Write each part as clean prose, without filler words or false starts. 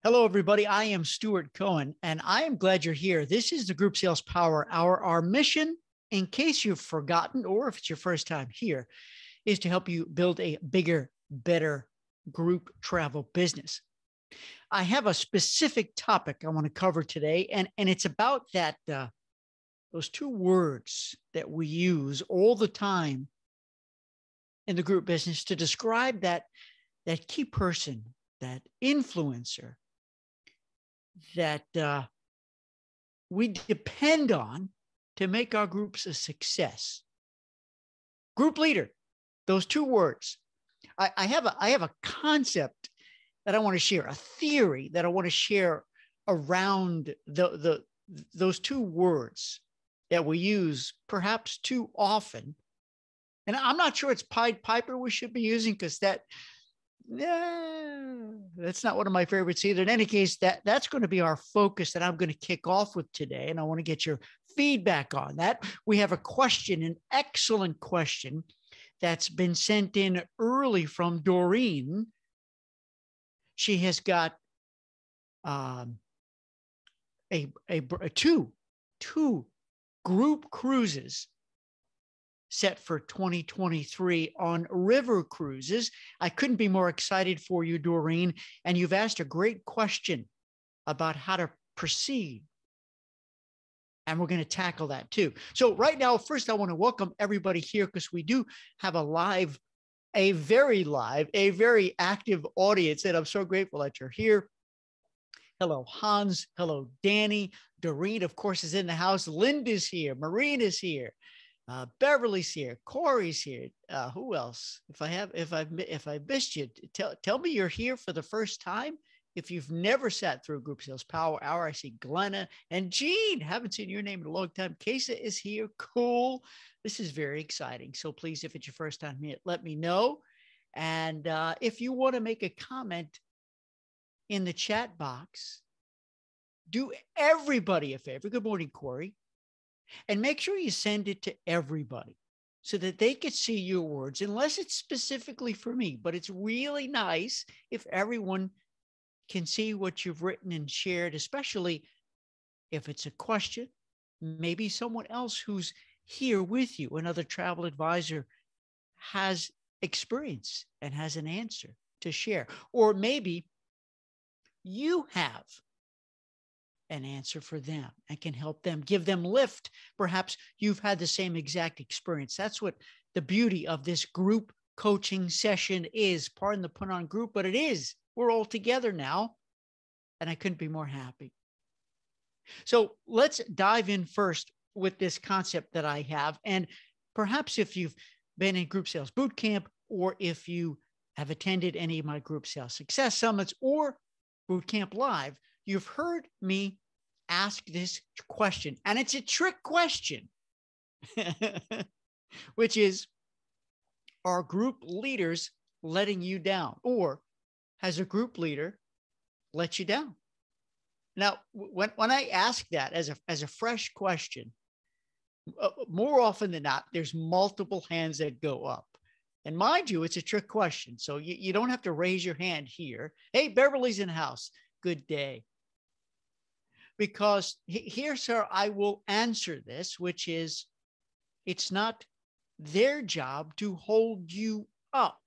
Hello, everybody. I am Stuart Cohen, and I am glad you're here. This is the Group Sales Power Hour. Our mission, in case you've forgotten, or if it's your first time here, is to help you build a bigger, better group travel business. I have a specific topic I want to cover today, and it's about that those two words that we use all the time in the group business to describe that key person, that influencer, that we depend on to make our groups a success. Group leader, those two words. I have a concept that I want to share, a theory that I want to share around those two words that we use perhaps too often. And I'm not sure it's Pied Piper we should be using, because that's not one of my favorites either. In any case, that's going to be our focus that I'm going to kick off with today. And I want to get your feedback on that. We have a question, an excellent question that's been sent in early from Doreen. She has got two group cruises set for 2023 on river cruises. I couldn't be more excited for you, Doreen. And you've asked a great question about how to proceed. And we're going to tackle that too. So right now, first, I want to welcome everybody here, because we do have a very active audience. And I'm so grateful that you're here. Hello, Hans. Hello, Danny. Doreen, of course, is in the house. Linda's here. Maureen is here. Beverly's here. Corey's here. Who else? If I missed you, tell me you're here for the first time. If you've never sat through a Group Sales Power Hour, I see Glenna and Jean. Haven't seen your name in a long time. Kesa is here. Cool. This is very exciting. So please, if it's your first time here, let me know. And if you want to make a comment in the chat box, do everybody a favor. Good morning, Corey. And make sure you send it to everybody so that they could see your words, unless it's specifically for me. But it's really nice if everyone can see what you've written and shared, especially if it's a question. Maybe someone else who's here with you, another travel advisor, has experience and has an answer to share. Or maybe you have an answer for them and can help them, give them lift. Perhaps you've had the same exact experience. That's what the beauty of this group coaching session is. Pardon the pun on group, but it is. We're all together now, and I couldn't be more happy. So let's dive in first with this concept that I have. And perhaps if you've been in Group Sales Bootcamp, or if you have attended any of my Group Sales Success Summits or Bootcamp Live, you've heard me ask this question, and it's a trick question, which is, are group leaders letting you down, or has a group leader let you down? Now, when I ask that as a fresh question, more often than not, there's multiple hands that go up. And mind you, it's a trick question. So you don't have to raise your hand here. Hey, Beverly's in the house. Good day. Because here's how I will answer this, which is, it's not their job to hold you up.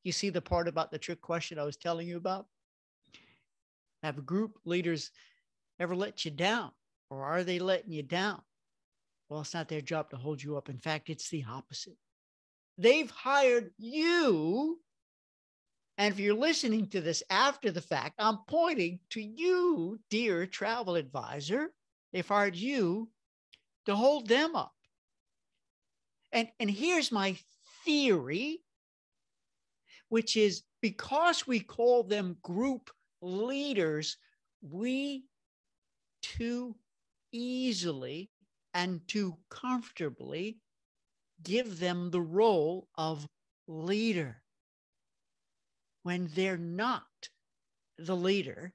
You see the part about the trick question I was telling you about? Have group leaders ever let you down, or are they letting you down? Well, it's not their job to hold you up. In fact, it's the opposite. They've hired you. And if you're listening to this after the fact, I'm pointing to you, dear travel advisor. They've hired you to hold them up. And here's my theory, which is, because we call them group leaders, we too easily and too comfortably give them the role of leader, when they're not the leader.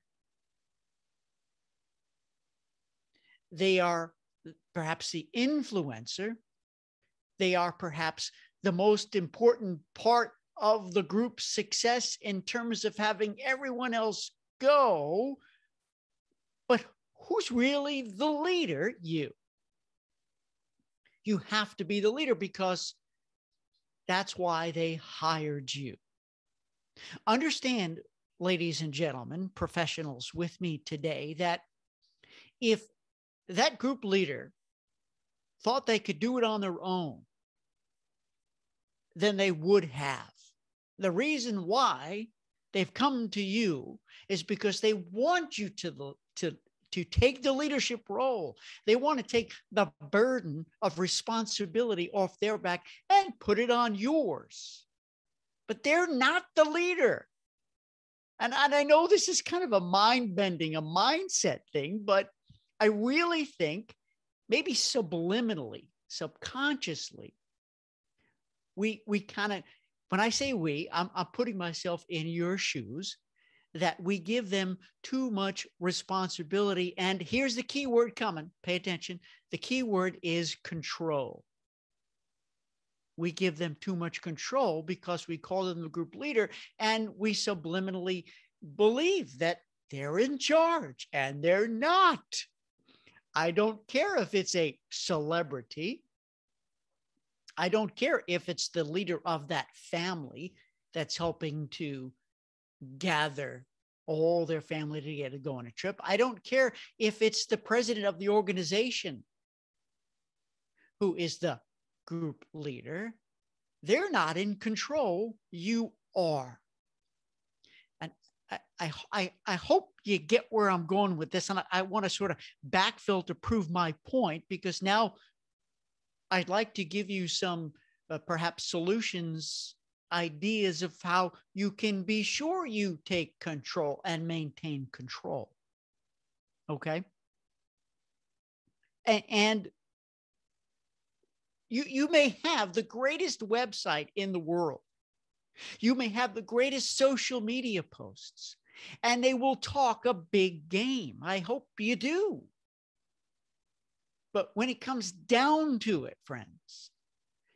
They are perhaps the influencer. They are perhaps the most important part of the group's success in terms of having everyone else go. But who's really the leader? You. You have to be the leader because that's why they hired you. Understand, ladies and gentlemen, professionals with me today, that if that group leader thought they could do it on their own, then they would have. The reason why they've come to you is because they want you to take the leadership role. They want to take the burden of responsibility off their back and put it on yours. But they're not the leader. And I know this is kind of a mind-bending, a mindset thing, but I really think maybe subliminally, subconsciously, we kind of, when I say we, I'm putting myself in your shoes, that we give them too much responsibility. And here's the key word coming. Pay attention. The key word is control. We give them too much control because we call them the group leader, and we subliminally believe that they're in charge, and they're not. I don't care if it's a celebrity. I don't care if it's the leader of that family that's helping to gather all their family together to go on a trip. I don't care if it's the president of the organization who is the group leader. They're not in control. You are. And I hope you get where I'm going with this. And I want to sort of backfill to prove my point, because now I'd like to give you some perhaps solutions, ideas of how you can be sure you take control and maintain control. Okay. And you may have the greatest website in the world. You may have the greatest social media posts, and they will talk a big game. I hope you do. But when it comes down to it, friends,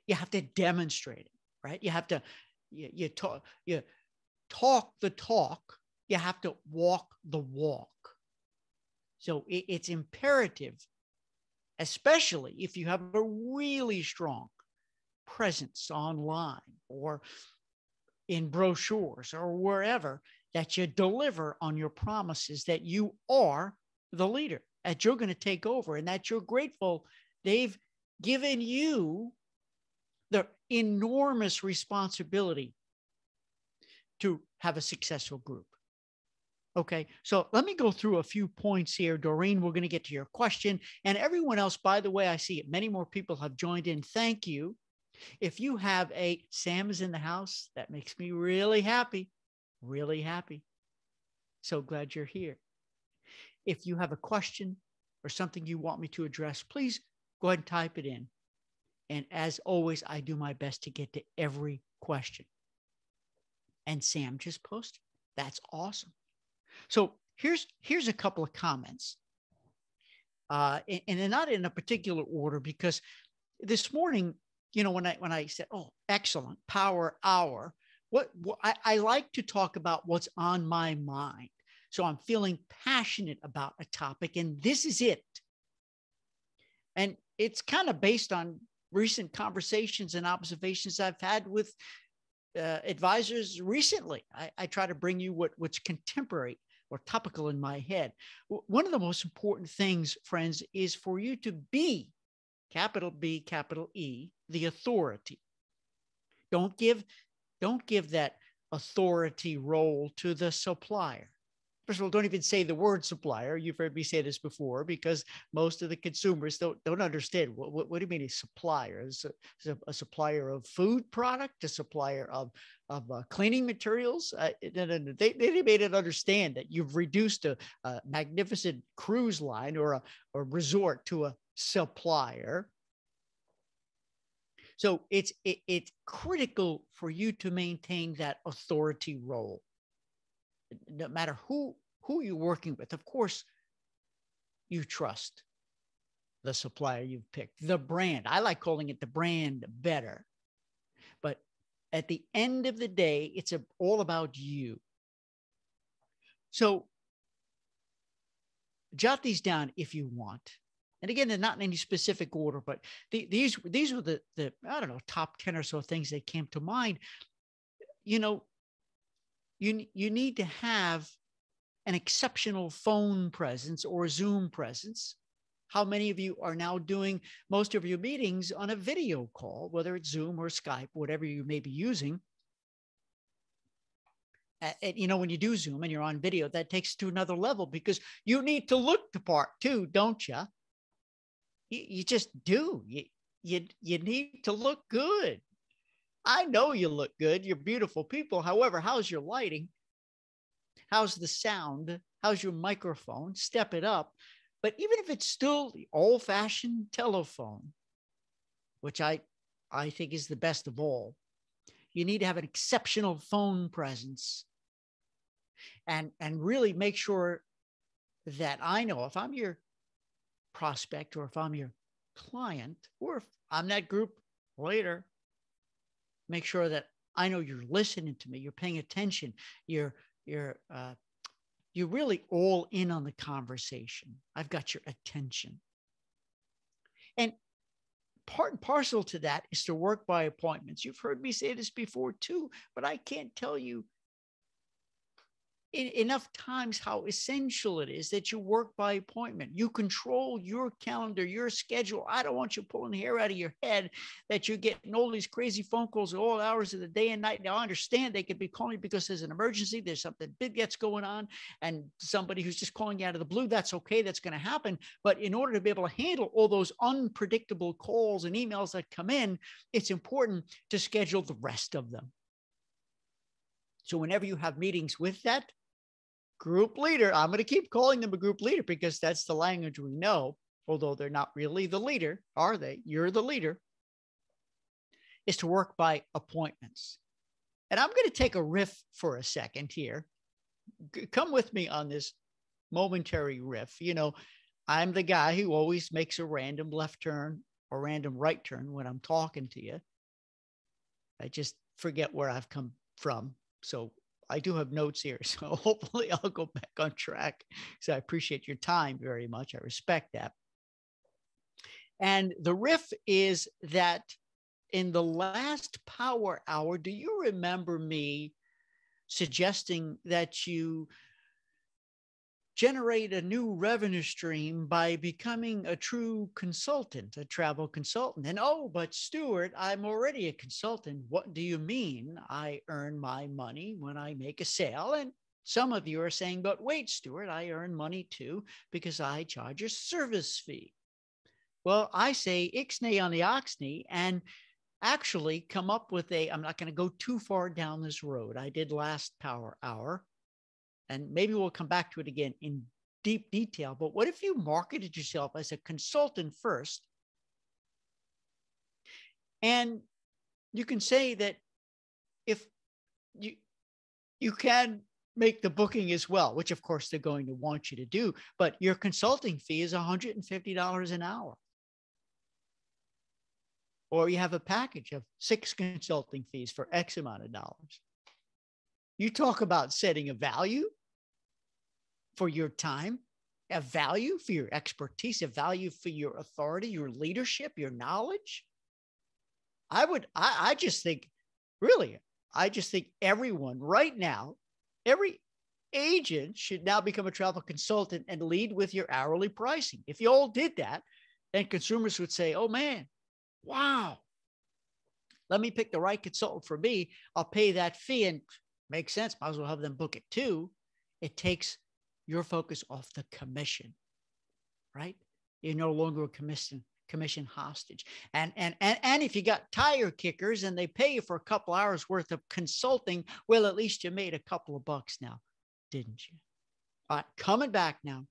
you have to demonstrate it, right? You have to, you talk the talk. You have to walk the walk. So it's imperative, especially if you have a really strong presence online or in brochures or wherever, that you deliver on your promises, that you are the leader, that you're going to take over, and that you're grateful they've given you the enormous responsibility to have a successful group. Okay, so let me go through a few points here. Doreen, we're going to get to your question. And everyone else, by the way, I see many more people have joined in. Thank you. If you have a Sam is in the house, that makes me really happy, really happy. So glad you're here. If you have a question or something you want me to address, please go ahead and type it in. And as always, I do my best to get to every question. And Sam just posted. That's awesome. So here's a couple of comments. And they're not in a particular order, because this morning, you know, when I said, oh, excellent, power hour, what I like to talk about what's on my mind. So I'm feeling passionate about a topic, and this is it. And it's kind of based on recent conversations and observations I've had with advisors recently. I try to bring you what's contemporary or topical in my head. One of the most important things, friends, is for you to be, capital B, capital E, the authority. Don't give that authority role to the supplier. First of all, don't even say the word supplier. You've heard me say this before, because most of the consumers don't understand. What do you mean a supplier? Is a supplier of food product, a supplier of cleaning materials? They may not understand that you've reduced a magnificent cruise line or a resort to a supplier. So it's critical for you to maintain that authority role. No matter who you're working with, of course, you trust the supplier you've picked, the brand. I like calling it the brand better. But at the end of the day, it's all about you. So jot these down if you want. And again, they're not in any specific order, but these were the I don't know, top 10 or so things that came to mind. You know, you need to have an exceptional phone presence or Zoom presence. How many of you are now doing most of your meetings on a video call, whether it's Zoom or Skype, whatever you may be using? You know, when you do Zoom and you're on video, that takes it to another level because you need to look the part too, don't you? You just do. You need to look good. I know you look good. You're beautiful people. However, how's your lighting? How's the sound? How's your microphone? Step it up. But even if it's still the old-fashioned telephone, which I think is the best of all, you need to have an exceptional phone presence and really make sure that I know if I'm your prospect or if I'm your client or if I'm that group leader, make sure that I know you're listening to me, you're paying attention, you're really all in on the conversation. I've got your attention. And part and parcel to that is to work by appointments. You've heard me say this before too, but I can't tell you enough times how essential it is that you work by appointment. You control your calendar, your schedule. I don't want you pulling hair out of your head that you're getting all these crazy phone calls at all hours of the day and night. Now, I understand they could be calling you because there's an emergency, there's something big that's going on, and somebody who's just calling you out of the blue. That's okay. That's going to happen. But in order to be able to handle all those unpredictable calls and emails that come in, it's important to schedule the rest of them. So whenever you have meetings with that group leader, I'm going to keep calling them a group leader because that's the language we know, although they're not really the leader, are they? You're the leader, is to work by appointments. And I'm going to take a riff for a second here. Come with me on this momentary riff. You know, I'm the guy who always makes a random left turn or random right turn when I'm talking to you. I just forget where I've come from. So I do have notes here, so hopefully I'll go back on track. So I appreciate your time very much. I respect that. And the riff is that in the last power hour, do you remember me suggesting that you generate a new revenue stream by becoming a true consultant, a travel consultant? And oh, but Stuart, I'm already a consultant. What do you mean? I earn my money when I make a sale. And some of you are saying, but wait, Stuart, I earn money too because I charge a service fee. Well, I say ixnay on the oxnay and actually come up with I'm not going to go too far down this road. I did last power hour. And maybe we'll come back to it again in deep detail. But what if you marketed yourself as a consultant first? And you can say that if you can make the booking as well, which of course they're going to want you to do, but your consulting fee is $150 an hour. Or you have a package of 6 consulting fees for X amount of dollars. You talk about setting a value for your time, a value for your expertise, a value for your authority, your leadership, your knowledge. I just think everyone right now, every agent should now become a travel consultant and lead with your hourly pricing. If you all did that, then consumers would say, oh man, wow, let me pick the right consultant for me. I'll pay that fee and makes sense. Might as well have them book it too. It takes your focus off the commission, right? You're no longer a commission hostage. And if you got tire kickers and they pay you for a couple hours worth of consulting, well, at least you made a couple of bucks now, didn't you? All right, coming back now.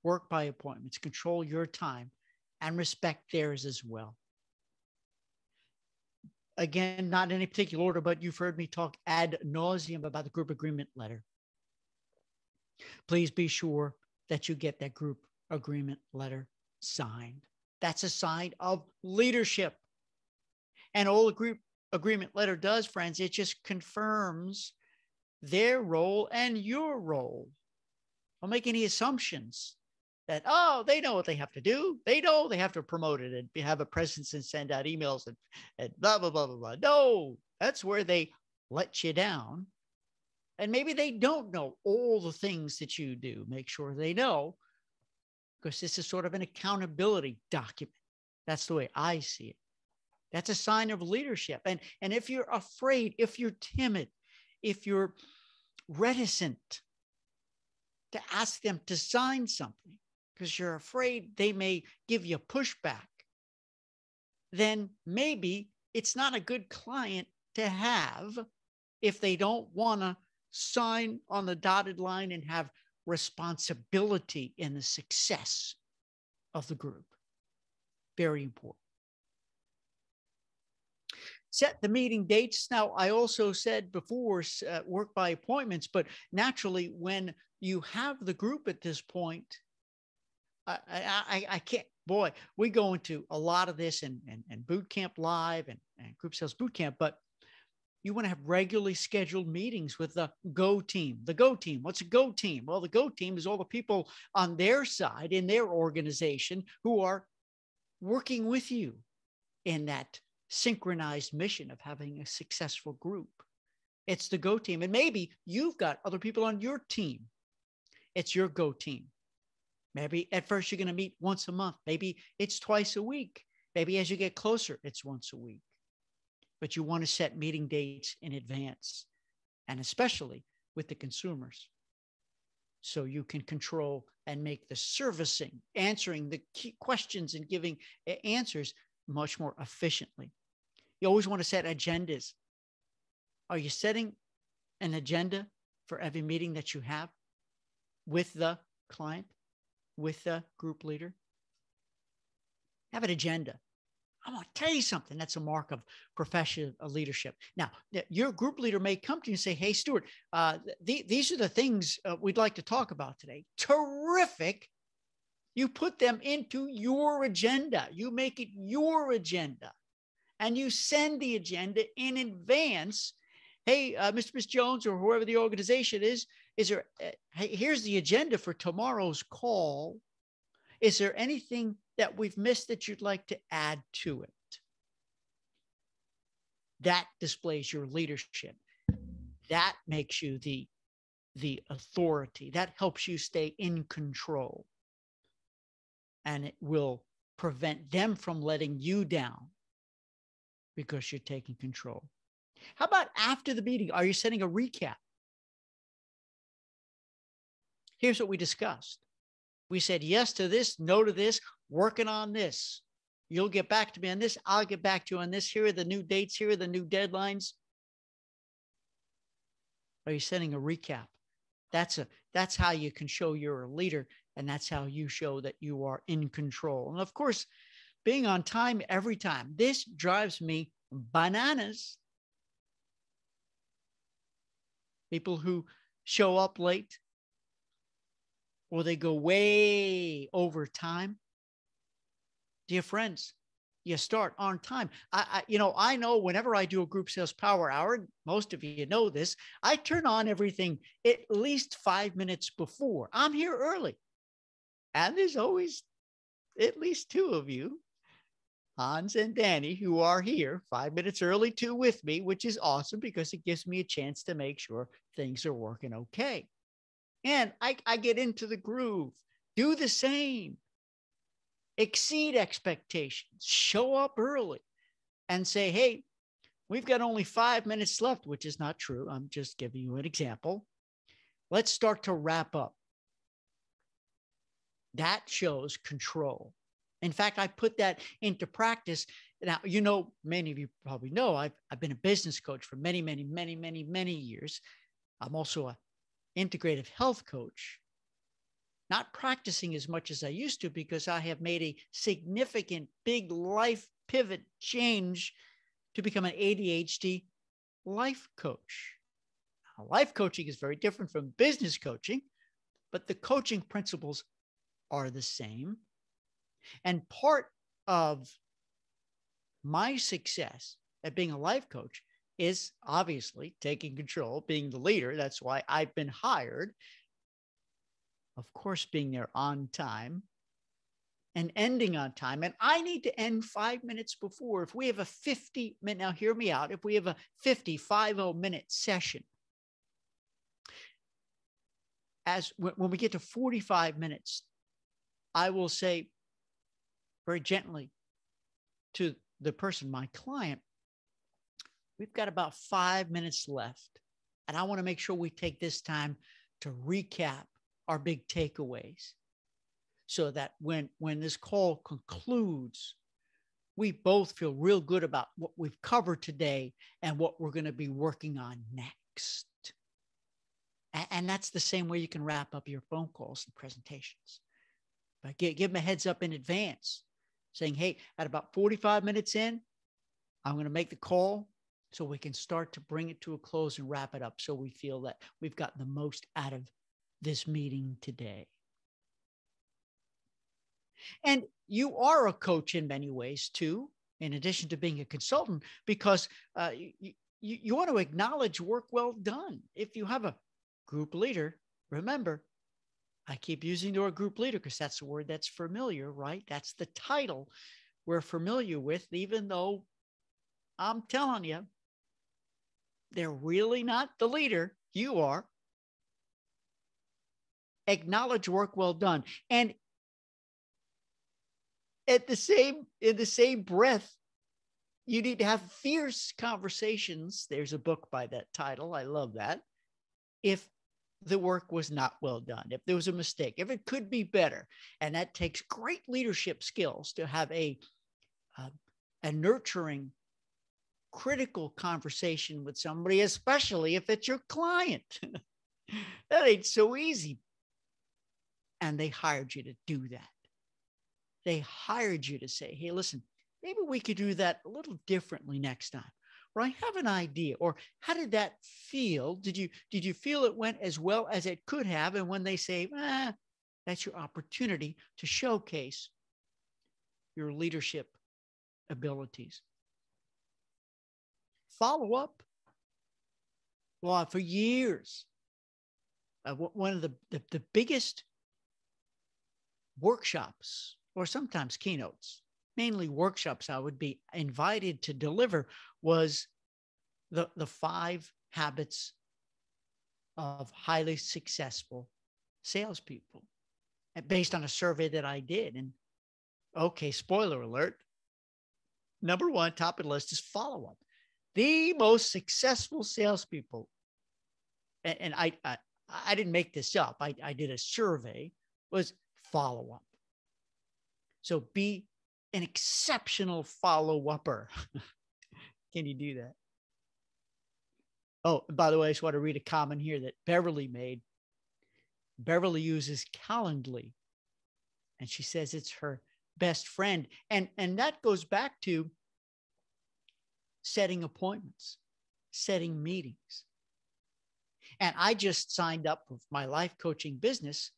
Work by appointments, control your time and respect theirs as well. Again, not in any particular order, but you've heard me talk ad nauseum about the group agreement letter. Please be sure that you get that group agreement letter signed. That's a sign of leadership. And all the group agreement letter does, friends, it just confirms their role and your role. Don't make any assumptions that, oh, they know what they have to do. They know they have to promote it and have a presence and send out emails and blah, blah, blah, blah, blah. No, that's where they let you down. And maybe they don't know all the things that you do. Make sure they know, because this is sort of an accountability document. That's the way I see it. That's a sign of leadership. And if you're afraid, if you're timid, if you're reticent to ask them to sign something because you're afraid they may give you pushback, then maybe it's not a good client to have if they don't want to sign on the dotted line and have responsibility in the success of the group. Very important. Set the meeting dates. Now, I also said before, work by appointments, but naturally, when you have the group at this point, I can't, boy, we go into a lot of this in Boot Camp Live and Group Sales Boot Camp, but you want to have regularly scheduled meetings with the Go team. The Go team. What's a Go team? Well, the Go team is all the people on their side in their organization who are working with you in that synchronized mission of having a successful group. It's the Go team. And maybe you've got other people on your team. It's your Go team. Maybe at first you're going to meet once a month. Maybe it's twice a week. Maybe as you get closer, it's once a week. But you want to set meeting dates in advance, and especially with the consumers, so you can control and make the servicing, answering the key questions and giving answers much more efficiently. You always want to set agendas. Are you setting an agenda for every meeting that you have with the client, with the group leader? Have an agenda. I'm going to tell you something. That's a mark of professional leadership. Now, your group leader may come to you and say, hey, Stuart, these are the things we'd like to talk about today. Terrific. You put them into your agenda. You make it your agenda. And you send the agenda in advance. Hey, Mr. Miss Jones, or whoever the organization is there, hey, here's the agenda for tomorrow's call. Is there anything that we've missed that you'd like to add to it? That displays your leadership. That makes you the authority. That helps you stay in control. And it will prevent them from letting you down because you're taking control. How about after the meeting? Are you setting a recap? Here's what we discussed. We said yes to this, no to this, working on this. You'll get back to me on this. I'll get back to you on this. Here are the new dates. Here are the new deadlines. Are you setting a recap? That's how you can show you're a leader, and that's how you show that you are in control. And of course, being on time every time. This drives me bananas. People who show up late, or they go way over time. Dear friends, you start on time. I know whenever I do a group sales power hour, most of you know this, I turn on everything at least 5 minutes before. I'm here early. And there's always at least two of you, Hans and Danny, who are here 5 minutes early too with me, which is awesome because it gives me a chance to make sure things are working okay. And I get into the groove. Do the same. Exceed expectations. Show up early and say, hey, we've got only 5 minutes left, which is not true. I'm just giving you an example. Let's start to wrap up. That shows control. In fact, I put that into practice. Now, many of you probably know I've been a business coach for many, many, many, many, many years. I'm also a integrative health coach, not practicing as much as I used to because I have made a significant big life pivot change to become an ADHD life coach. Now, life coaching is very different from business coaching, but the coaching principles are the same. And part of my success at being a life coach is obviously taking control, being the leader. That's why I've been hired. of course, being there on time and ending on time. And I need to end 5 minutes before. If we have a 50-minute, now hear me out, if we have a 50-minute session, when we get to 45 minutes, I will say very gently to the person, my client, we've got about 5 minutes left. And I want to make sure we take this time to recap our big takeaways so that when this call concludes, we both feel real good about what we've covered today and what we're going to be working on next. And that's the same way you can wrap up your phone calls and presentations. But give them a heads up in advance saying, hey, at about 45 minutes in, I'm going to make the call so we can start to bring it to a close and wrap it up so we feel that we've gotten the most out of this meeting today. And you are a coach in many ways too, in addition to being a consultant, because you want to acknowledge work well done. If you have a group leader, remember, I keep using the word group leader because that's the word that's familiar, right? That's the title we're familiar with, even though I'm telling you, they're really not the leader. You are. Acknowledge work well done. And in the same breath, you need to have fierce conversations. There's a book by that title. I love that. If the work was not well done, if there was a mistake, if it could be better. And that takes great leadership skills to have a nurturing, critical conversation with somebody, especially if it's your client. That ain't so easy. And they hired you to do that. They hired you to say, hey, listen, maybe we could do that a little differently next time. Or I have an idea. Or how did that feel? Did you feel it went as well as it could have? And when they say, that's your opportunity to showcase your leadership abilities. Follow up. Well, for years, one of the biggest workshops, or sometimes keynotes, mainly workshops I would be invited to deliver, was the 5 habits of highly successful salespeople, based on a survey that I did. And okay, spoiler alert, number 1, top of the list is follow-up. The most successful salespeople, and I didn't make this up, I did a survey, was follow-up. So be an exceptional follow-upper. Can you do that? Oh, by the way, I just want to read a comment here that Beverly made. Beverly uses Calendly, and she says it's her best friend. And that goes back to setting appointments, setting meetings. And I just signed up with my life coaching business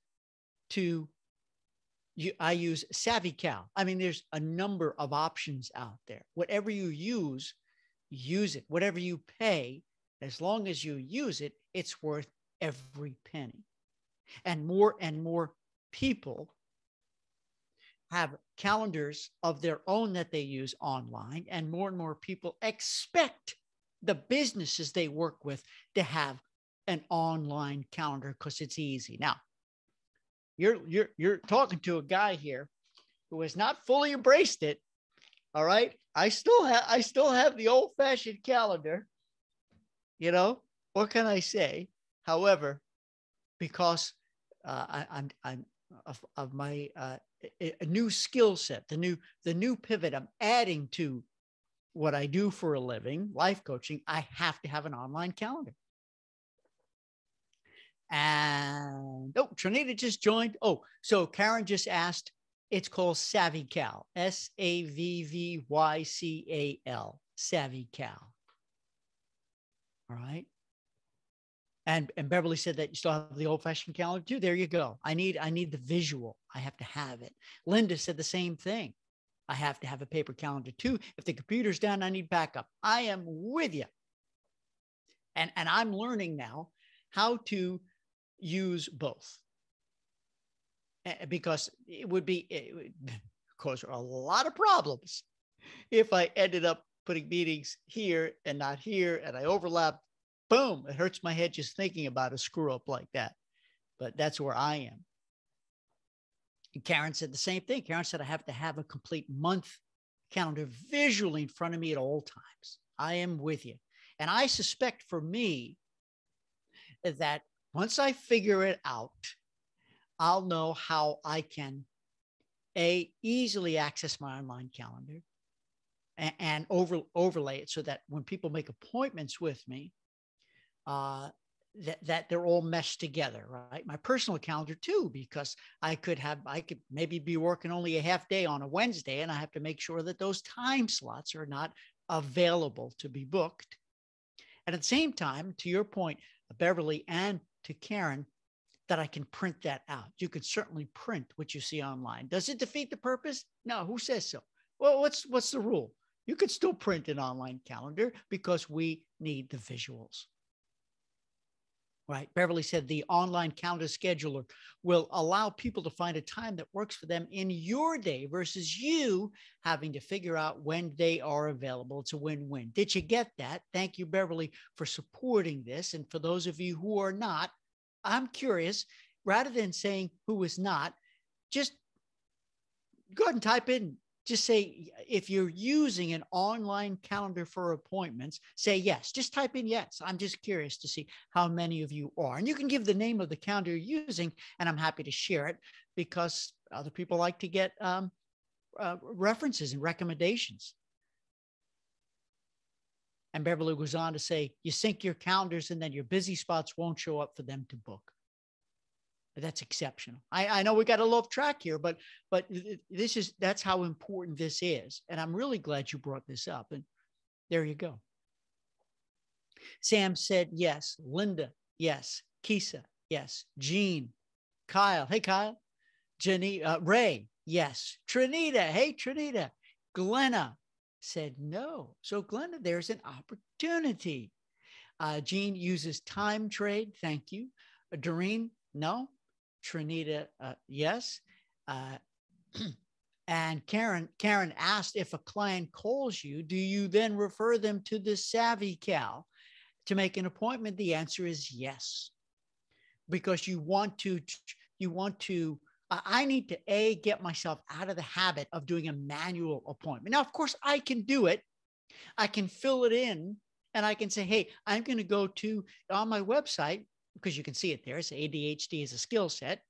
I use SavvyCal. I mean, there's a number of options out there. Whatever you use it. Whatever you pay, as long as you use it, it's worth every penny. And more people have calendars of their own that they use online, and more people expect the businesses they work with to have an online calendar because it's easy. Now, you're talking to a guy here who has not fully embraced it. All right. I still have the old-fashioned calendar. You know, what can I say? However, because I'm of my a new skill set, the new pivot I'm adding to what I do for a living, life coaching, I have to have an online calendar. And Trinita just joined. Oh, so Karen just asked. It's called SavvyCal, SavvyCal, SavvyCal. All right. And Beverly said that you still have the old-fashioned calendar too. There you go. I need the visual. I have to have it. Linda said the same thing. I have to have a paper calendar too. If the computer's down, I need backup. I am with you. And I'm learning now how to use both. because it would cause a lot of problems if I ended up putting meetings here and not here, and I overlap. Boom, it hurts my head just thinking about a screw up like that. But that's where I am. And Karen said the same thing. Karen said, I have to have a complete month calendar visually in front of me at all times. I am with you. And I suspect for me that once I figure it out, I'll know how I can easily access my online calendar and overlay it so that when people make appointments with me, that they're all meshed together, right? My personal calendar too, because I could maybe be working only a half day on a Wednesday, and I have to make sure that those time slots are not available to be booked. And at the same time, to your point, Beverly, and to Karen, that I can print that out. You can certainly print what you see online. Does it defeat the purpose? No, who says so? Well, what's the rule? You could still print an online calendar because we need the visuals. Right. Beverly said the online calendar scheduler will allow people to find a time that works for them in your day versus you having to figure out when they are available. It's a win-win. Did you get that? Thank you, Beverly, for supporting this. And for those of you who are not, I'm curious, rather than saying who is not, just go ahead and type in. Just say, if you're using an online calendar for appointments, say yes. Just type in yes. I'm just curious to see how many of you are. And you can give the name of the calendar you're using, and I'm happy to share it because other people like to get references and recommendations. And Beverly goes on to say, you sync your calendars and then your busy spots won't show up for them to book. That's exceptional. I know we got a little off track here, but that's how important this is. And I'm really glad you brought this up. And there you go. Sam said yes. Linda, yes. Kisa, yes. Jean, Kyle. Hey, Kyle. Jenny, Ray, yes. Trinita, hey, Trinita. Glenna said no. So Glenna, there's an opportunity. Jean uses time trade. Thank you. Doreen, no. Trinita, yes. And Karen asked, if a client calls you, do you then refer them to the Savvy Cal to make an appointment? The answer is yes, because you want to, I need to get myself out of the habit of doing a manual appointment. Now, of course, I can do it. I can fill it in and I can say, hey, I'm going to go to on my website, because you can see it there. It's ADHD is a skill set.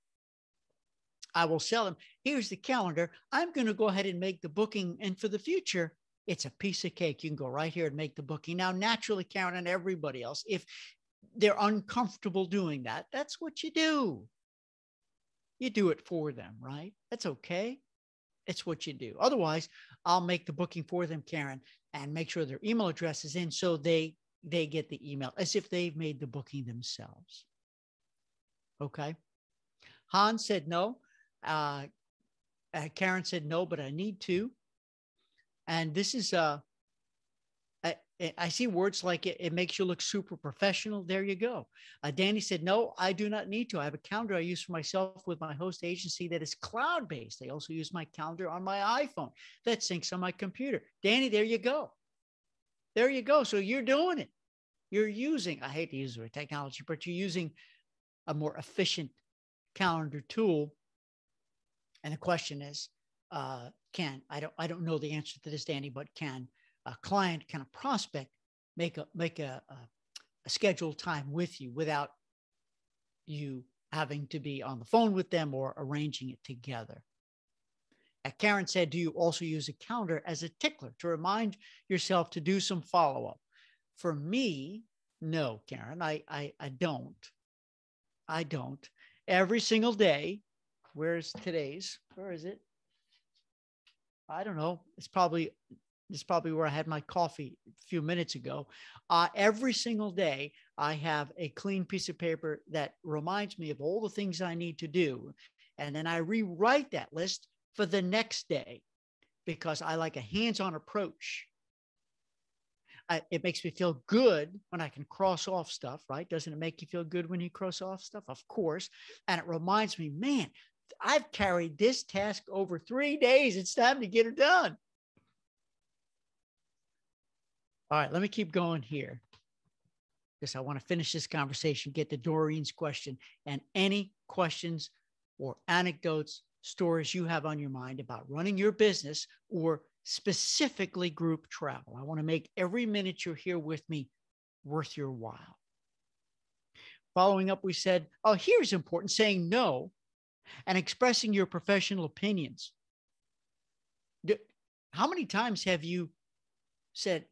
I will sell them. Here's the calendar. I'm going to go ahead and make the booking. And for the future, it's a piece of cake. You can go right here and make the booking. Now, naturally, Karen and everybody else, if they're uncomfortable doing that, that's what you do. You do it for them, right? That's okay. It's what you do. Otherwise, I'll make the booking for them, Karen, and make sure their email address is in so they get the email as if they've made the booking themselves. Okay. Hans said no. Karen said no, but I need to. And this is, I see words like it makes you look super professional. There you go. Danny said, no, I do not need to. I have a calendar I use for myself with my host agency that is cloud-based. I also use my calendar on my iPhone that syncs on my computer. Danny, there you go. There you go. So you're doing it. You're using, I hate to use the word technology, but you're using a more efficient calendar tool. And the question is, I don't know the answer to this, Danny, but can a client, can a prospect make a scheduled time with you without you having to be on the phone with them or arranging it together? Karen said, do you also use a calendar as a tickler to remind yourself to do some follow-up? For me, no, Karen, I don't. I don't. Every single day, where's today's? Where is it? I don't know. It's probably where I had my coffee a few minutes ago. Every single day, I have a clean piece of paper that reminds me of all the things I need to do. And then I rewrite that list for the next day because I like a hands-on approach. It makes me feel good when I can cross off stuff, right? Doesn't it make you feel good when you cross off stuff? Of course. And it reminds me, man, I've carried this task over 3 days. It's time to get it done. All right, let me keep going here because I want to finish this conversation, get to Doreen's question, and any questions or anecdotes, stories you have on your mind about running your business or specifically group travel. I want to make every minute you're here with me worth your while. Following up, we said, oh, here's important, saying no and expressing your professional opinions. How many times have you said,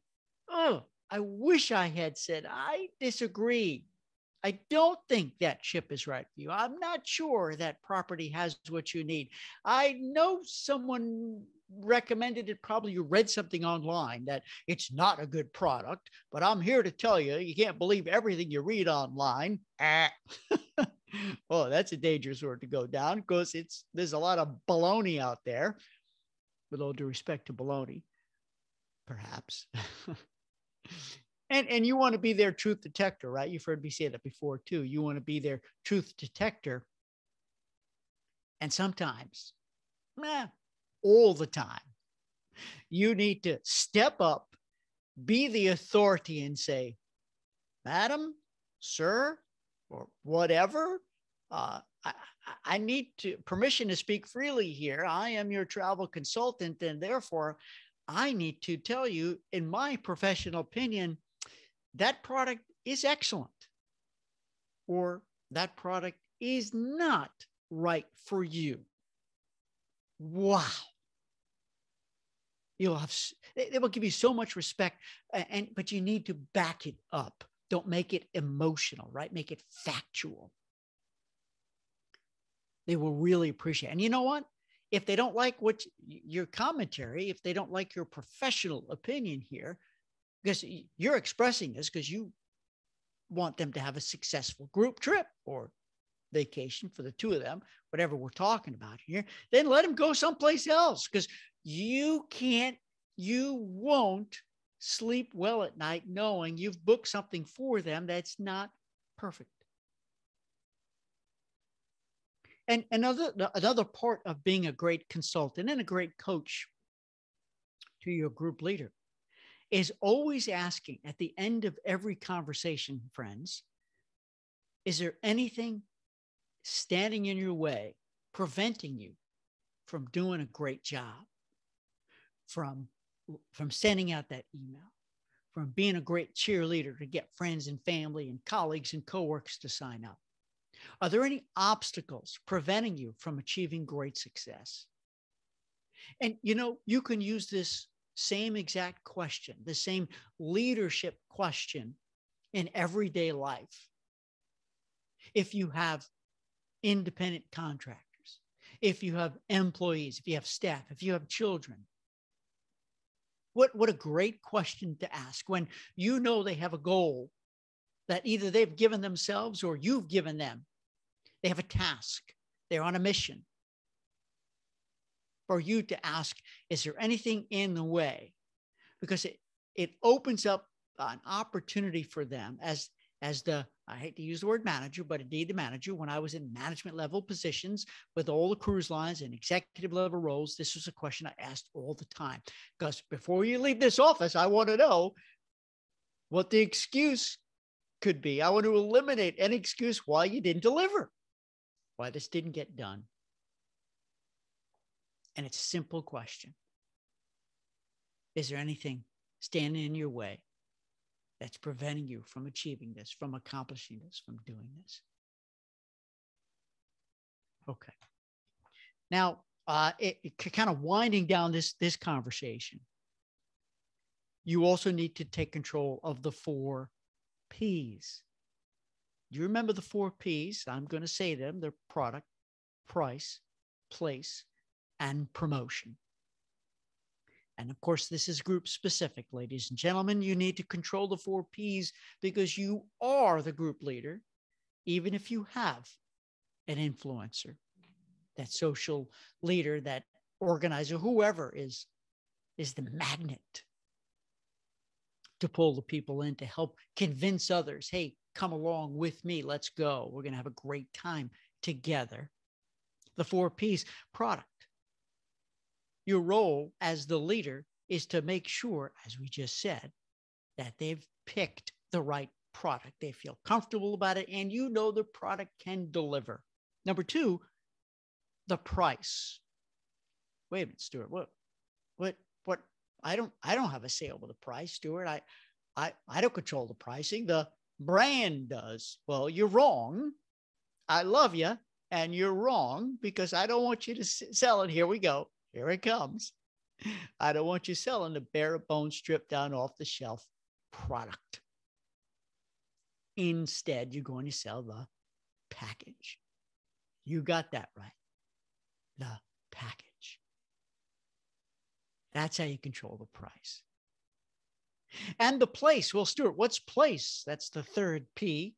oh, I wish I had said, I disagree. I don't think that ship is right for you. I'm not sure that property has what you need. I know someone recommended it. Probably you read something online that it's not a good product, but I'm here to tell you, you can't believe everything you read online. Oh, that's a dangerous road to go down because there's a lot of baloney out there, with all due respect to baloney, perhaps. And you want to be their truth detector, right? You've heard me say that before too. You want to be their truth detector. And sometimes, all the time, you need to step up, be the authority and say, madam, sir, or whatever, I need permission to speak freely here. I am your travel consultant, and therefore I need to tell you, in my professional opinion, that product is excellent, or that product is not right for you. Wow. They will give you so much respect, but you need to back it up. Don't make it emotional, right? Make it factual. They will really appreciate it. And you know what? If they don't like your commentary, if they don't like your professional opinion here, because you're expressing this because you want them to have a successful group trip or vacation for the two of them, whatever we're talking about here, then let them go someplace else, because you won't sleep well at night knowing you've booked something for them that's not perfect. And another part of being a great consultant and a great coach to your group leader is always asking at the end of every conversation, friends, is there anything standing in your way, preventing you from doing a great job, from sending out that email, from being a great cheerleader to get friends and family and colleagues and coworkers to sign up? Are there any obstacles preventing you from achieving great success? And, you can use this same exact question, the same leadership question in everyday life. If you have independent contractors, if you have employees, if you have staff, if you have children, what a great question to ask when you know they have a goal that either they've given themselves or you've given them. They have a task. They're on a mission. For you to ask, is there anything in the way? Because it opens up an opportunity for them as the, I hate to use the word manager, but indeed the manager. When I was in management level positions with all the cruise lines and executive level roles, this was a question I asked all the time. Because before you leave this office, I want to know what the excuse could be. I want to eliminate any excuse why you didn't deliver, why this didn't get done. And it's a simple question. Is there anything standing in your way that's preventing you from achieving this, from accomplishing this, from doing this? Okay. Now, kind of winding down this conversation, you also need to take control of the 4 P's. Do you remember the 4 P's? I'm going to say them. They're product, price, place, and promotion. And of course, this is group specific, ladies and gentlemen. You need to control the 4 P's because you are the group leader, even if you have an influencer, that social leader, that organizer, whoever is the magnet to pull the people in, to help convince others, hey, come along with me. Let's go. We're going to have a great time together. The 4 P's: product. Your role as the leader is to make sure, as we just said, that they've picked the right product. They feel comfortable about it, and you know the product can deliver. Number 2, the price. Wait a minute, Stuart. What? I don't have a say over the price, Stuart. I don't control the pricing. The brand does. Well, you're wrong. I love you, and you're wrong because I don't want you to sell it. Here we go. Here it comes. I don't want you selling the bare bones, stripped down, off the shelf product. Instead, you're going to sell the package. You got that right. The package. That's how you control the price. And the place. Well, Stuart, what's place? That's the 3rd P.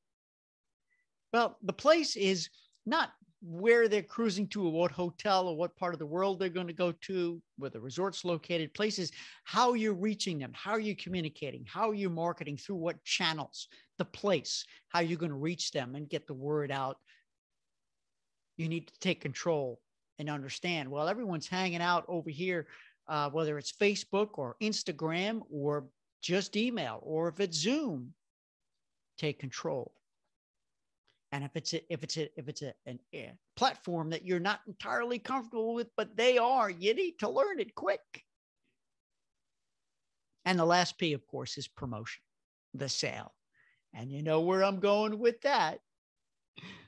Well, the place is not where they're cruising to, or what hotel or what part of the world they're going to go to, where the resort's located. Places, how you're reaching them, how are you communicating, how are you marketing, through what channels. The place, how you're going to reach them and get the word out. You need to take control and understand, well, everyone's hanging out over here, whether it's Facebook or Instagram or just email, or if it's Zoom. Take control. And if it's a platform that you're not entirely comfortable with, but they are, you need to learn it quick. And the last P, of course, is promotion, the sale. And you know where I'm going with that.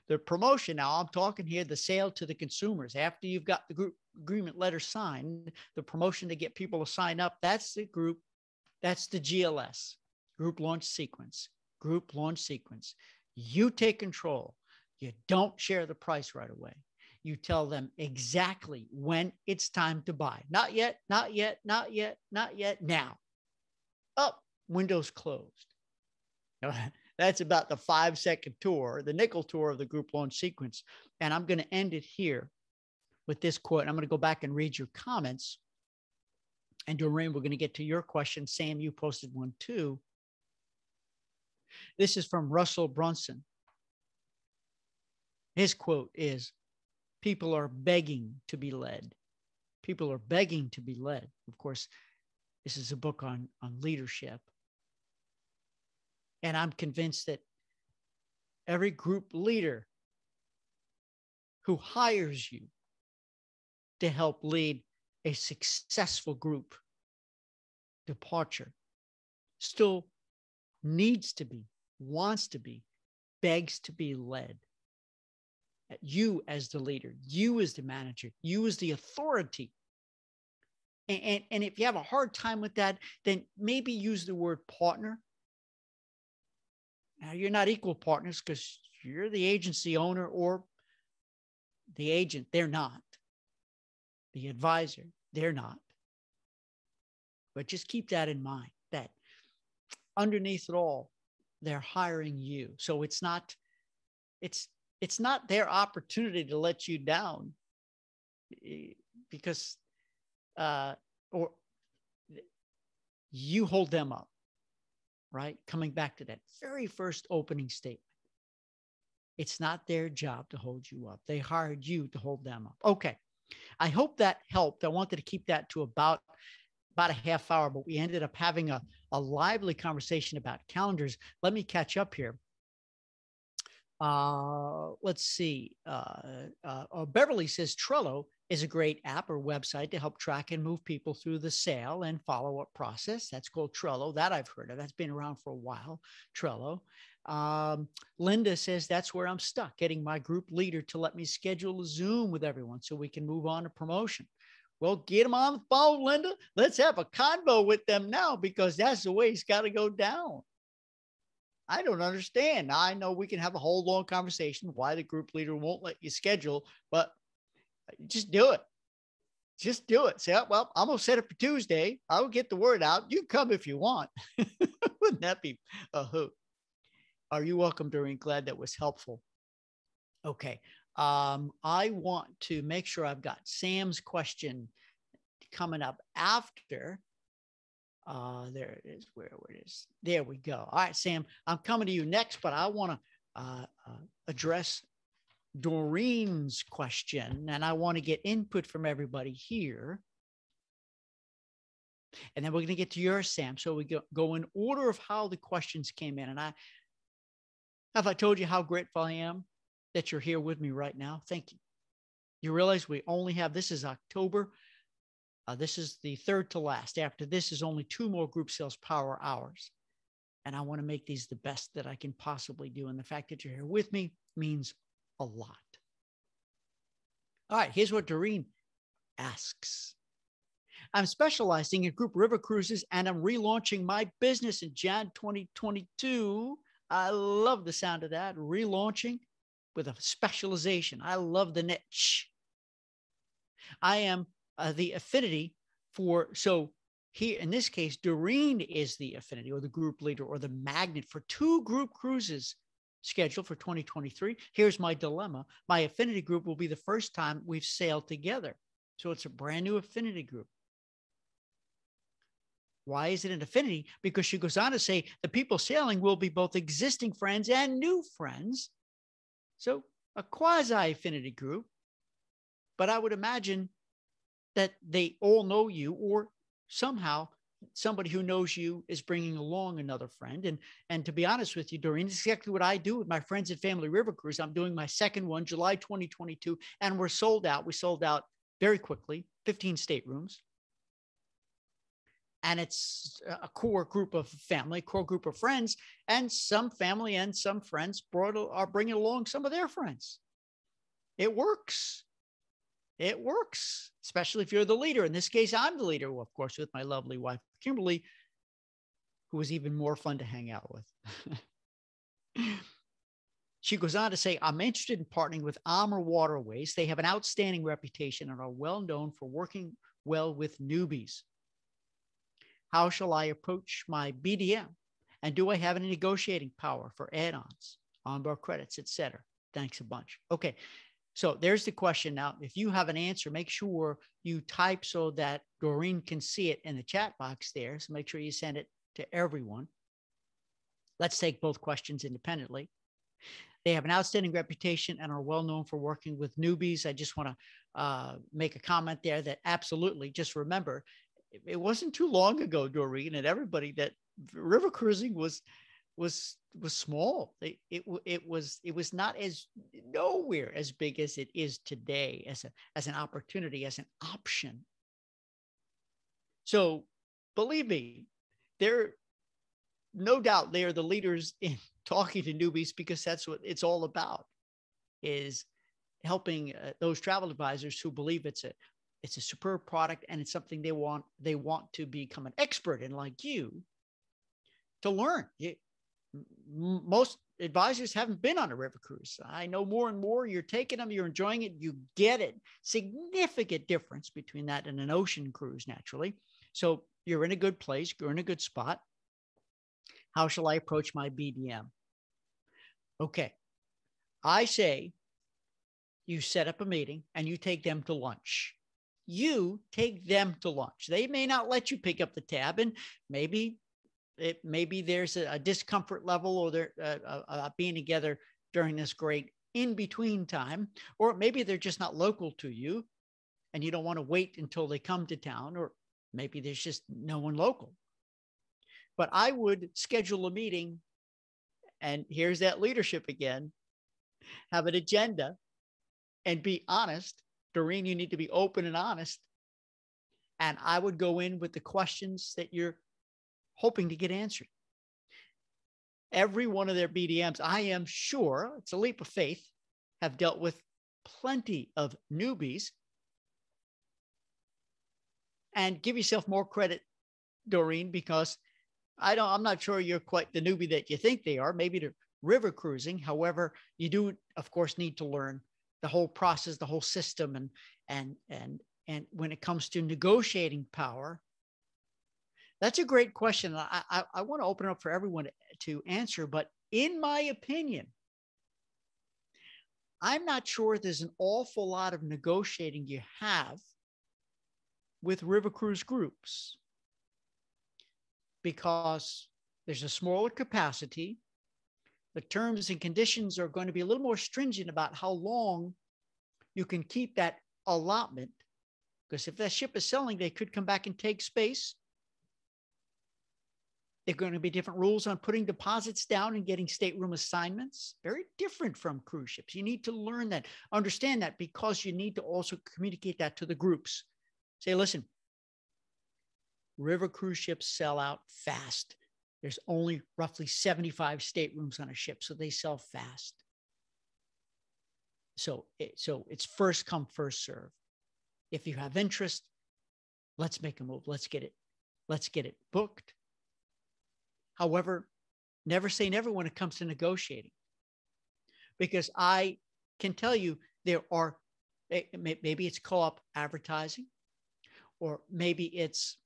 The promotion. Now I'm talking here, the sale to the consumers. After you've got the group agreement letter signed, the promotion to get people to sign up, that's the group. That's the GLS, group launch sequence, group launch sequence. You take control. You don't share the price right away. You tell them exactly when it's time to buy. Not yet, not yet, not yet, not yet, now. Up, windows closed. That's about the 5-second tour, the nickel tour of the group launch sequence. And I'm going to end it here with this quote. I'm going to go back and read your comments. And Doreen, we're going to get to your question. Sam, you posted one too. This is from Russell Brunson. His quote is, people are begging to be led. People are begging to be led. Of course, this is a book on leadership. And I'm convinced that every group leader who hires you to help lead a successful group departure still needs to be, wants to be, begs to be led. You as the leader, you as the manager, you as the authority. And if you have a hard time with that, then maybe use the word partner. Now, you're not equal partners because you're the agency owner or the agent. They're not. The advisor, they're not. But just keep that in mind, that underneath it all, they're hiring you. So it's not their opportunity to let you down because or you hold them up, right? Coming back to that very first opening statement. It's not their job to hold you up. They hired you to hold them up. Okay. I hope that helped. I wanted to keep that to about a half hour, but we ended up having a lively conversation about calendars. Let me catch up here. Let's see. Beverly says Trello is a great app or website to help track and move people through the sale and follow-up process. That's called Trello. That I've heard of. That's been around for a while, Trello. Linda says that's where I'm stuck, getting my group leader to let me schedule a Zoom with everyone so we can move on to promotion. Well, get them on the phone, Linda. Let's have a convo with them now because that's the way it's got to go down. I don't understand. Now, I know we can have a whole long conversation why the group leader won't let you schedule, but just do it. Just do it. Say, oh, well, I'm going to set it for Tuesday. I'll get the word out. You come if you want. Wouldn't that be a hoot? Are you welcome, Doreen? Glad that was helpful. Okay. I want to make sure I've got Sam's question coming up after. There it is. Where it is. There we go. All right, Sam, I'm coming to you next, but I want to address Doreen's question, and I want to get input from everybody here. And then we're going to get to yours, Sam. So we go in order of how the questions came in. And I told you how grateful I am that you're here with me right now? Thank you. You realize we only have, this is October. This is the third to last. After this is only 2 more group sales power hours. And I want to make these the best that I can possibly do. And the fact that you're here with me means a lot. All right, here's what Doreen asks. I'm specializing in group river cruises and I'm relaunching my business in Jan 2022. I love the sound of that. Relaunching with a specialization. I love the niche. I am the affinity for, so here in this case, Doreen is the affinity or the group leader or the magnet for 2 group cruises scheduled for 2023. Here's my dilemma. My affinity group will be the first time we've sailed together. So it's a brand new affinity group. Why is it an affinity? Because she goes on to say the people sailing will be both existing friends and new friends. So a quasi-affinity group. But I would imagine that they all know you, or somehow somebody who knows you is bringing along another friend. And to be honest with you, Doreen, this is exactly what I do with my friends and family river cruise. I'm doing my second one, July 2022, and we're sold out. We sold out very quickly, 15 staterooms. And it's a core group of family, core group of friends, and some family and some friends are bringing along some of their friends. It works. It works, especially if you're the leader. In this case, I'm the leader, of course, with my lovely wife, Kimberly, who was even more fun to hang out with. She goes on to say, I'm interested in partnering with Amur Waterways. They have an outstanding reputation and are well known for working well with newbies. How shall I approach my BDM? And do I have any negotiating power for add-ons, onboard credits, etc.? Thanks a bunch. Okay, so there's the question. Now, if you have an answer, make sure you type so that Doreen can see it in the chat box there. So make sure you send it to everyone. Let's take both questions independently. They have an outstanding reputation and are well known for working with newbies. I just want to make a comment there that absolutely, just remember, it wasn't too long ago, Doreen, and everybody, that river cruising was small. It was not as nowhere as big as it is today as an opportunity, as an option. So believe me, they're no doubt they are the leaders in talking to newbies, because that's what it's all about, is helping those travel advisors who believe it's a superb product and it's something they want to become an expert in, like you, to learn. Most advisors haven't been on a river cruise. I know more and more. You're taking them, you're enjoying it, you get it. Significant difference between that and an ocean cruise, naturally. So you're in a good place, you're in a good spot. How shall I approach my BDM? Okay, I say you set up a meeting and you take them to lunch. You take them to lunch. They may not let you pick up the tab, and maybe there's a discomfort level, or they're being together during this great in-between time, or maybe they're just not local to you and you don't want to wait until they come to town, or maybe there's just no one local. But I would schedule a meeting, and here's that leadership again, have an agenda, and be honest. Doreen, you need to be open and honest. And I would go in with the questions that you're hoping to get answered. Every one of their BDMs, I am sure, it's a leap of faith, have dealt with plenty of newbies. And give yourself more credit, Doreen, because I'm not sure you're quite the newbie that you think they are, maybe to river cruising. However, you do, of course, need to learn the whole process, the whole system. And when it comes to negotiating power, that's a great question. I want to open up for everyone to answer, but in my opinion, I'm not sure there's an awful lot of negotiating you have with river cruise groups, because there's a smaller capacity. The terms and conditions are going to be a little more stringent about how long you can keep that allotment, because if that ship is selling, they could come back and take space. There are going to be different rules on putting deposits down and getting stateroom assignments. Very different from cruise ships. You need to learn that, understand that, because you need to also communicate that to the groups. Say, listen, river cruise ships sell out fast. There's only roughly 75 staterooms on a ship, so they sell fast. So it's first come, first serve. If you have interest, let's make a move. Let's get it booked. However, never say never when it comes to negotiating, because I can tell you there are, maybe it's co-op advertising, or maybe it's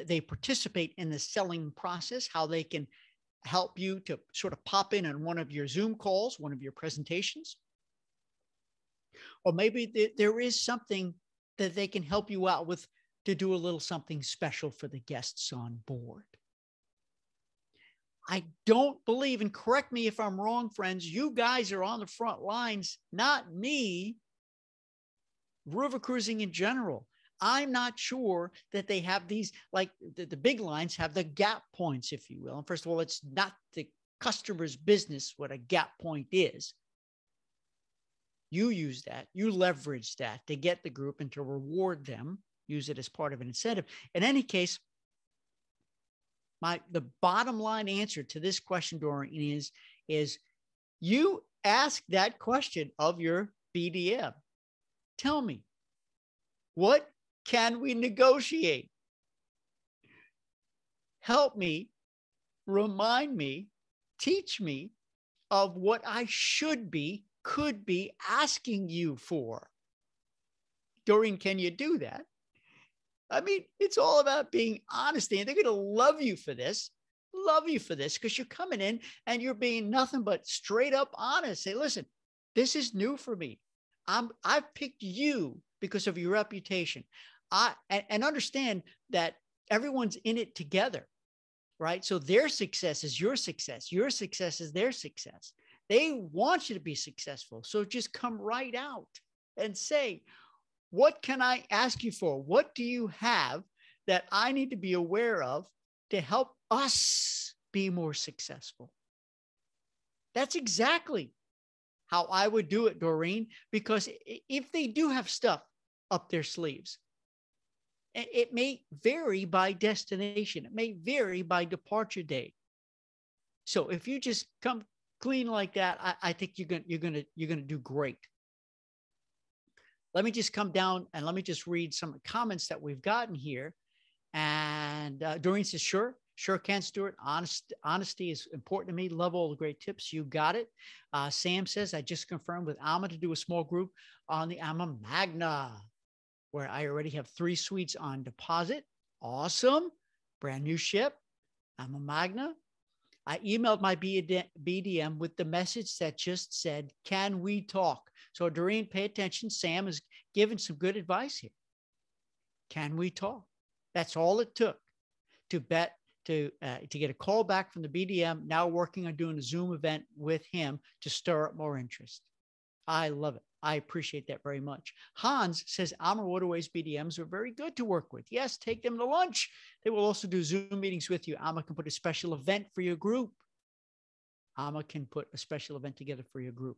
they participate in the selling process, how they can help you to sort of pop in on one of your Zoom calls, one of your presentations. Or maybe there is something that they can help you out with to do a little something special for the guests on board. I don't believe, and correct me if I'm wrong, friends, you guys are on the front lines, not me, river cruising in general. I'm not sure that they have these, like the big lines have the gap points, if you will. And first of all, it's not the customer's business what a gap point is. You use that, you leverage that to get the group and to reward them, use it as part of an incentive. In any case, the bottom line answer to this question, Doreen, is you ask that question of your BDM. Tell me, what can we negotiate? Help me, remind me, teach me of what I could be asking you for. Doreen, can you do that? I mean, it's all about being honest, and they're going to love you for this, because you're coming in and you're being nothing but straight up honest. Say, listen, this is new for me. I've picked you because of your reputation. And understand that everyone's in it together, right? So their success is your success. Your success is their success. They want you to be successful. So just come right out and say, what can I ask you for? What do you have that I need to be aware of to help us be more successful? That's exactly how I would do it, Doreen, because if they do have stuff up their sleeves, it may vary by destination. It may vary by departure date. So if you just come clean like that, I think you're gonna do great. Let me just come down and let me just read some comments that we've gotten here. And Doreen says, sure can, Stuart. Honesty is important to me. Love all the great tips. You got it. Sam says, I just confirmed with Alma to do a small group on the Alma Magna, where I already have 3 suites on deposit. Awesome. Brand new ship, Alma Magna. I emailed my BDM with the message that just said, can we talk? So Doreen, pay attention. Sam is giving some good advice here. Can we talk? That's all it took to get a call back from the BDM, now working on doing a Zoom event with him to stir up more interest. I love it. I appreciate that very much. Hans says, Alma Waterways BDMs are very good to work with. Yes, take them to lunch. They will also do Zoom meetings with you. Alma can put a special event for your group. Alma can put a special event together for your group.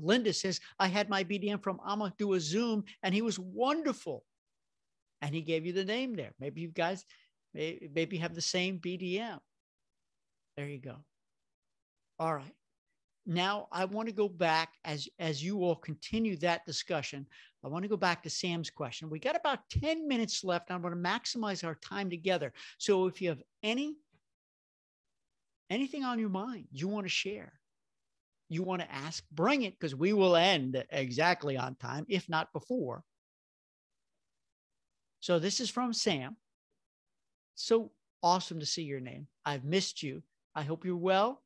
Linda says, I had my BDM from Alma do a Zoom and he was wonderful. And he gave you the name there. Maybe you guys, maybe have the same BDM. There you go. All right. Now, I want to go back as you all continue that discussion. I want to go back to Sam's question. We got about 10 minutes left. I'm going to maximize our time together. So if you have anything on your mind you want to share, you want to ask, bring it, because we will end exactly on time, if not before. So this is from Sam. So awesome to see your name. I've missed you. I hope you're well.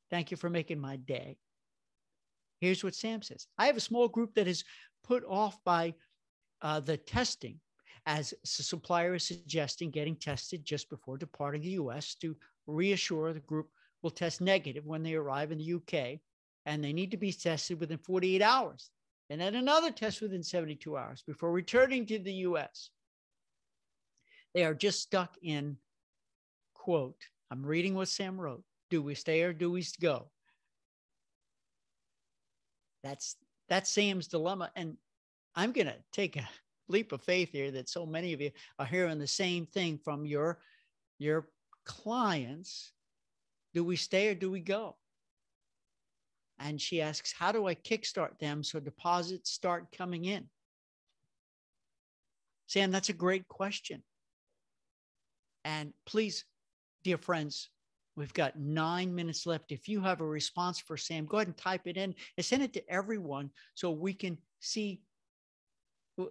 Thank you for making my day. Here's what Sam says. I have a small group that is put off by the testing as the supplier is suggesting getting tested just before departing the US to reassure the group will test negative when they arrive in the UK, and they need to be tested within 48 hours, and then another test within 72 hours before returning to the US. They are just stuck in, quote, I'm reading what Sam wrote, do we stay or do we go? That's Sam's dilemma. And I'm going to take a leap of faith here that so many of you are hearing the same thing from your clients. Do we stay or do we go? And she asks, how do I kickstart them so deposits start coming in? Sam, that's a great question. And please, dear friends, we've got 9 minutes left. If you have a response for Sam, go ahead and type it in and send it to everyone so we can see,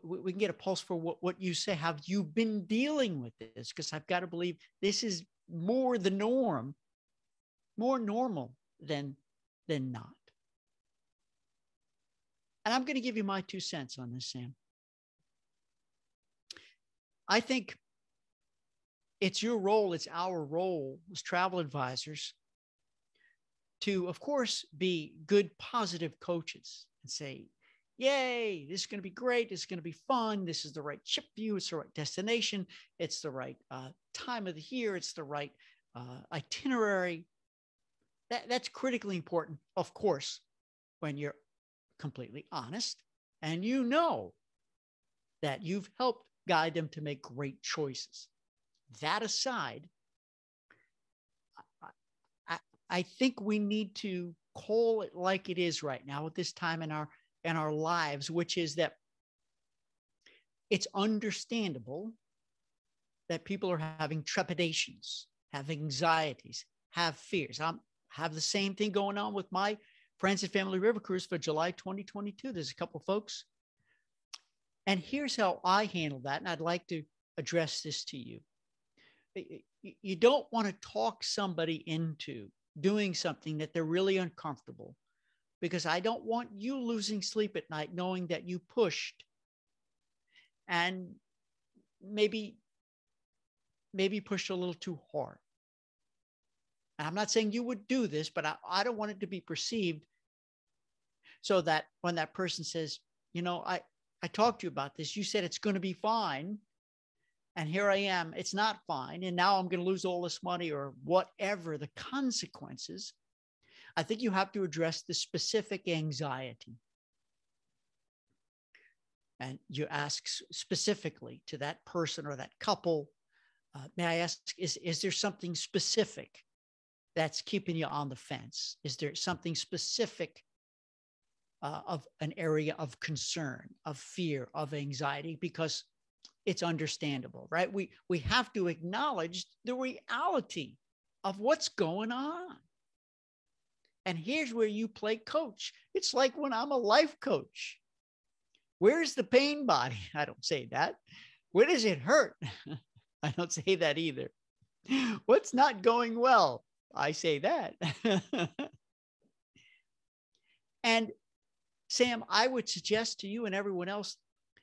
we can get a pulse for what you say. Have you been dealing with this? Because I've got to believe this is more the norm, more normal than not. And I'm going to give you my 2 cents on this, Sam. I think it's your role, it's our role as travel advisors to, of course, be good, positive coaches and say, yay, this is going to be great. This is going to be fun. This is the right ship for you. It's the right destination. It's the right time of the year. It's the right itinerary. That's critically important, of course, when you're completely honest and you know that you've helped guide them to make great choices. That aside, I think we need to call it like it is right now at this time in our lives, which is that it's understandable that people are having trepidations, have anxieties, have fears. I have the same thing going on with my friends and family river cruise for July 2022. There's a couple folks. And here's how I handle that. And I'd like to address this to you. You don't want to talk somebody into doing something that they're really uncomfortable, because I don't want you losing sleep at night knowing that you pushed and maybe pushed a little too hard. And I'm not saying you would do this, but I don't want it to be perceived so that when that person says, you know, I talked to you about this, you said it's going to be fine. And here I am, it's not fine. And now I'm going to lose all this money or whatever the consequences. I think you have to address the specific anxiety. And you ask specifically to that person or that couple, may I ask, is there something specific that's keeping you on the fence? Is there something specific of an area of concern, of fear, of anxiety? Because it's understandable, right? We have to acknowledge the reality of what's going on. And here's where you play coach. It's like when I'm a life coach. Where's the pain body? I don't say that. Where does it hurt? I don't say that either. What's not going well? I say that. And Sam, I would suggest to you and everyone else,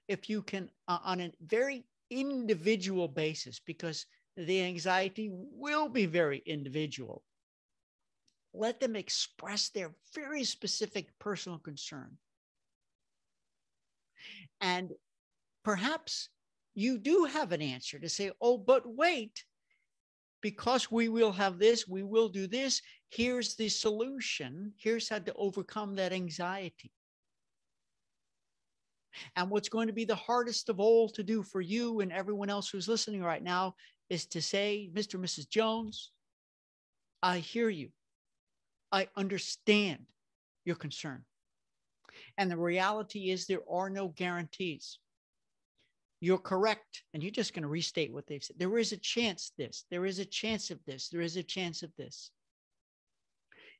if you can, on a very individual basis, because the anxiety will be very individual, let them express their very specific personal concern. And perhaps you do have an answer to say, oh, but wait, because we will have this, we will do this. Here's the solution. Here's how to overcome that anxiety. And what's going to be the hardest of all to do for you and everyone else who's listening right now is to say, Mr. and Mrs. Jones, I hear you. I understand your concern. And the reality is there are no guarantees. You're correct. And you're just going to restate what they've said. There is a chance this. There is a chance of this. There is a chance of this.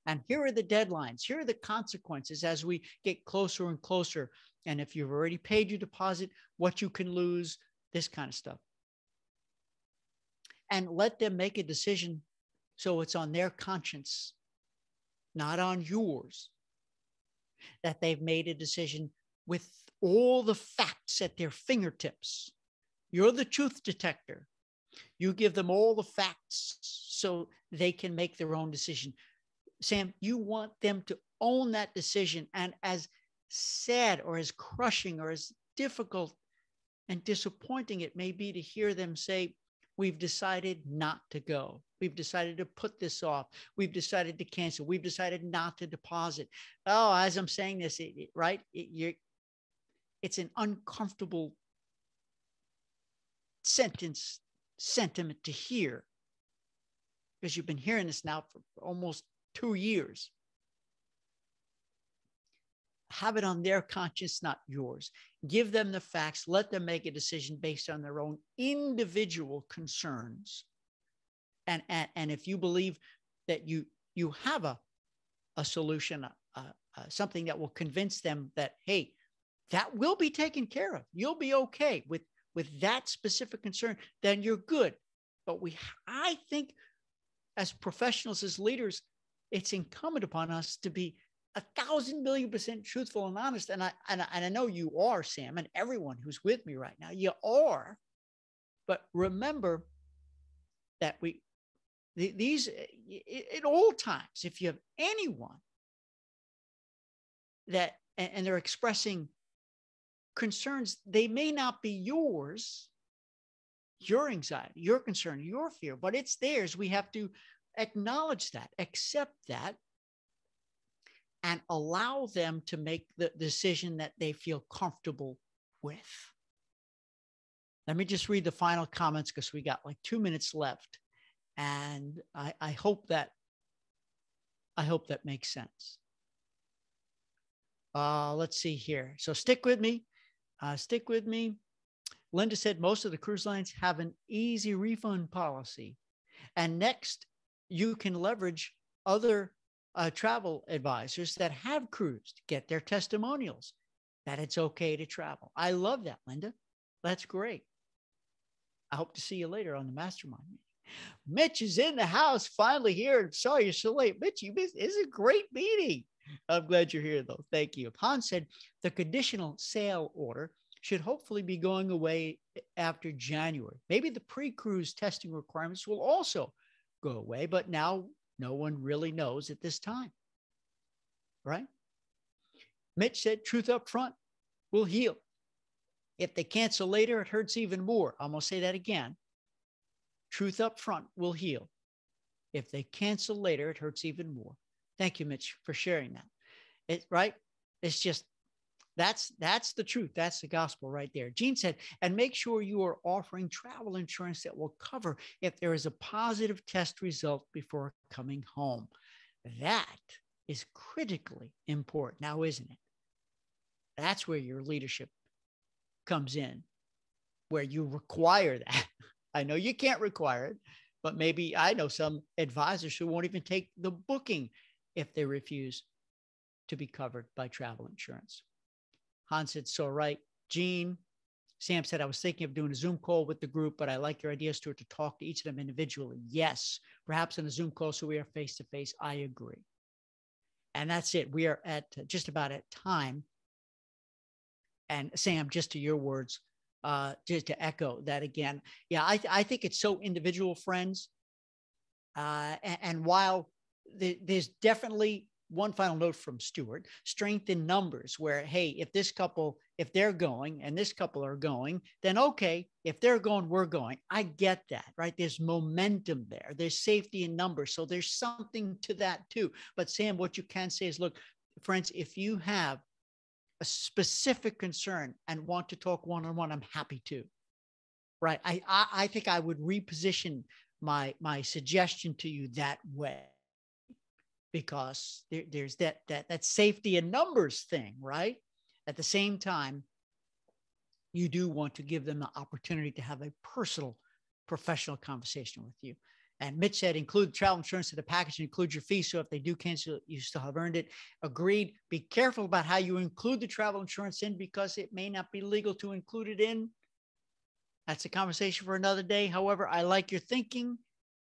And here are the deadlines. Here are the consequences as we get closer and closer. And if you've already paid your deposit, what you can lose, this kind of stuff. And let them make a decision so it's on their conscience, not on yours, that they've made a decision with all the facts at their fingertips You're the truth detector. You give them all the facts so they can make their own decision. Sam, you want them to own that decision. And as sad or as crushing or as difficult and disappointing it may be to hear them say, we've decided not to go. We've decided to put this off. We've decided to cancel. We've decided not to deposit. Oh, as I'm saying this, right? It's an uncomfortable sentiment to hear, because you've been hearing this now for almost 2 years. Have it on their conscience, not yours. Give them the facts. Let them make a decision based on their own individual concerns. And if you believe that you have a solution, something that will convince them that, hey, that will be taken care of. You'll be okay with that specific concern, then you're good. But I think as professionals, as leaders, it's incumbent upon us to be 1,000,000,000% truthful and honest. And I know you are, Sam, and everyone who's with me right now, you are. But remember that these at all times, if you have anyone that, and they're expressing concerns, they may not be yours, your anxiety, your concern, your fear, but it's theirs. We have to acknowledge that, accept that, and allow them to make the decision that they feel comfortable with. Let me just read the final comments because we got like 2 minutes left. And I hope that makes sense. Let's see here. So stick with me. Linda said most of the cruise lines have an easy refund policy. And next, you can leverage other travel advisors that have cruised, get their testimonials that it's okay to travel. I love that, Linda. That's great. I hope to see you later on the mastermind meeting. Mitch is in the house finally here. Sorry you're so late. Mitch, it's a great meeting. I'm glad you're here, though. Thank you. Hans said the conditional sale order should hopefully be going away after January. Maybe the pre-cruise testing requirements will also go away, but now no one really knows at this time, right? Mitch said truth up front will heal. If they cancel later, it hurts even more. I'm going to say that again. Truth up front will heal. If they cancel later, it hurts even more. Thank you, Mitch, for sharing that. Right? It's just, that's the truth. That's the gospel right there. Jean said, and make sure you are offering travel insurance that will cover if there is a positive test result before coming home. That is critically important now, isn't it? That's where your leadership comes in, where you require that. I know you can't require it, but maybe I know some advisors who won't even take the booking if they refuse to be covered by travel insurance. Hans said, so right. Jean, Sam said, I was thinking of doing a Zoom call with the group, but I like your idea, Stuart, to talk to each of them individually. Yes, perhaps in a Zoom call so we are face-to-face. I agree. And that's it. We are at just about at time. And Sam, just to your words, just to echo that again. Yeah, I think it's so individual, friends. And while there's definitely one final note from Stuart, strength in numbers, where, hey, if this couple, if they're going and this couple are going, then okay, if they're going, we're going. I get that, right? There's momentum there. There's safety in numbers. So there's something to that too. But Sam, what you can say is, look, friends, if you have a specific concern and want to talk one-on-one, I'm happy to, right? I think I would reposition my suggestion to you that way, because there's that safety in numbers thing, right? At the same time, you do want to give them the opportunity to have a personal, professional conversation with you. And Mitch said, include travel insurance to the package and include your fee. So if they do cancel, you still have earned it. Agreed. Be careful about how you include the travel insurance in, because it may not be legal to include it in. That's a conversation for another day. However, I like your thinking.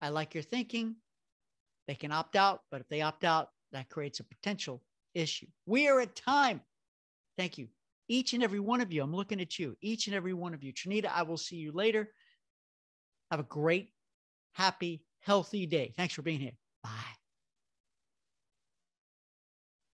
They can opt out, but if they opt out, that creates a potential issue. We are at time. Thank you. Each and every one of you, I'm looking at you, each and every one of you. Trinita, I will see you later. Have a great, happy, healthy day. Thanks for being here.